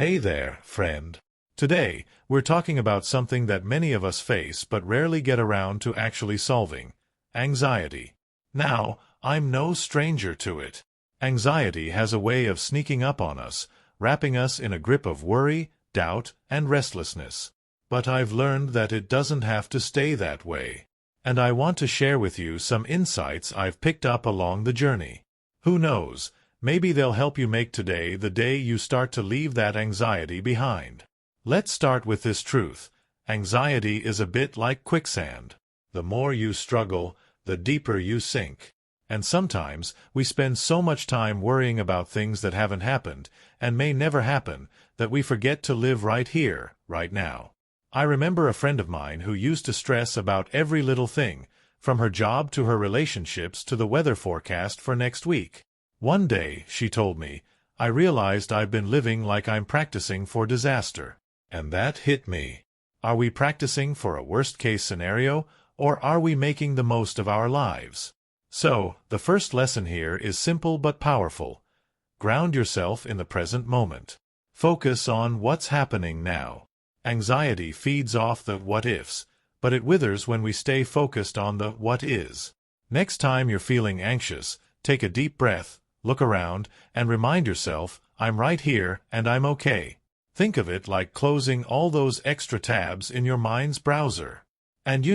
Hey there, friend. Today, we're talking about something that many of us face but rarely get around to actually solving: anxiety. Now, I'm no stranger to it. Anxiety has a way of sneaking up on us, wrapping us in a grip of worry, doubt, and restlessness. But I've learned that it doesn't have to stay that way. And I want to share with you some insights I've picked up along the journey. Who knows? Maybe they'll help you make today the day you start to leave that anxiety behind. Let's start with this truth. Anxiety is a bit like quicksand. The more you struggle, the deeper you sink. And sometimes we spend so much time worrying about things that haven't happened, and may never happen, that we forget to live right here, right now. I remember a friend of mine who used to stress about every little thing, from her job to her relationships to the weather forecast for next week. One day, she told me, I realized I've been living like I'm practicing for disaster. And that hit me. Are we practicing for a worst-case scenario, or are we making the most of our lives? So, the first lesson here is simple but powerful. Ground yourself in the present moment. Focus on what's happening now. Anxiety feeds off the what-ifs, but it withers when we stay focused on the what is. Next time you're feeling anxious, take a deep breath, look around, and remind yourself, I'm right here and I'm okay. Think of it like closing all those extra tabs in your mind's browser. And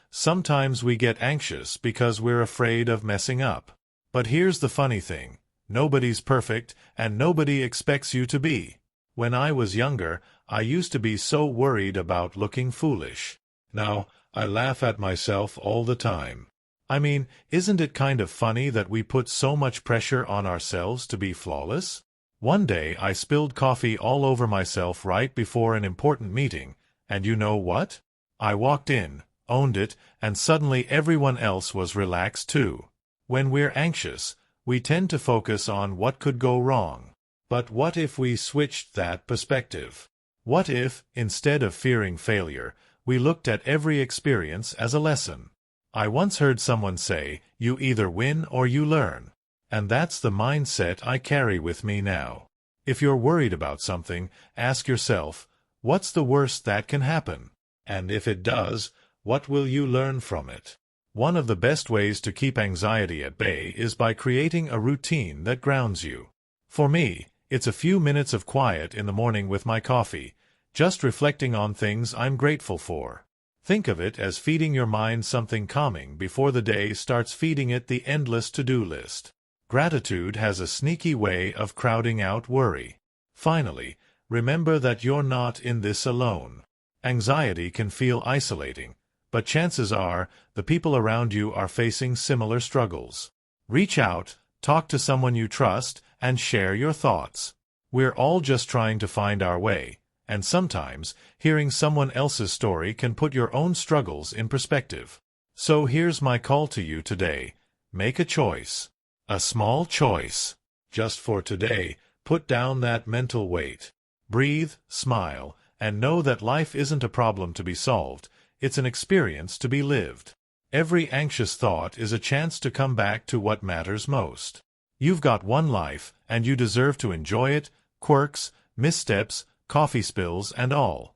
sometimes we get anxious because we're afraid of messing up. But here's the funny thing. Nobody's perfect, and nobody expects you to be. When I was younger, I used to be so worried about looking foolish. Now, I laugh at myself all the time. I mean, isn't it kind of funny that we put so much pressure on ourselves to be flawless? One day I spilled coffee all over myself right before an important meeting, and you know what? I walked in, owned it, and suddenly everyone else was relaxed too. When we're anxious, we tend to focus on what could go wrong. But what if we switched that perspective? What if, instead of fearing failure, we looked at every experience as a lesson? I once heard someone say, you either win or you learn. And that's the mindset I carry with me now. If you're worried about something, ask yourself, what's the worst that can happen? And if it does, what will you learn from it? One of the best ways to keep anxiety at bay is by creating a routine that grounds you. For me, it's a few minutes of quiet in the morning with my coffee, just reflecting on things I'm grateful for. Think of it as feeding your mind something calming before the day starts feeding it the endless to-do list. Gratitude has a sneaky way of crowding out worry. Finally, remember that you're not in this alone. Anxiety can feel isolating, but chances are the people around you are facing similar struggles. Reach out, talk to someone you trust, and share your thoughts. We're all just trying to find our way. And sometimes, hearing someone else's story can put your own struggles in perspective. So here's my call to you today. Make a choice. A small choice. Just for today, put down that mental weight. Breathe, smile, and know that life isn't a problem to be solved. It's an experience to be lived. Every anxious thought is a chance to come back to what matters most. You've got one life, and you deserve to enjoy it, quirks, missteps, coffee spills, and all.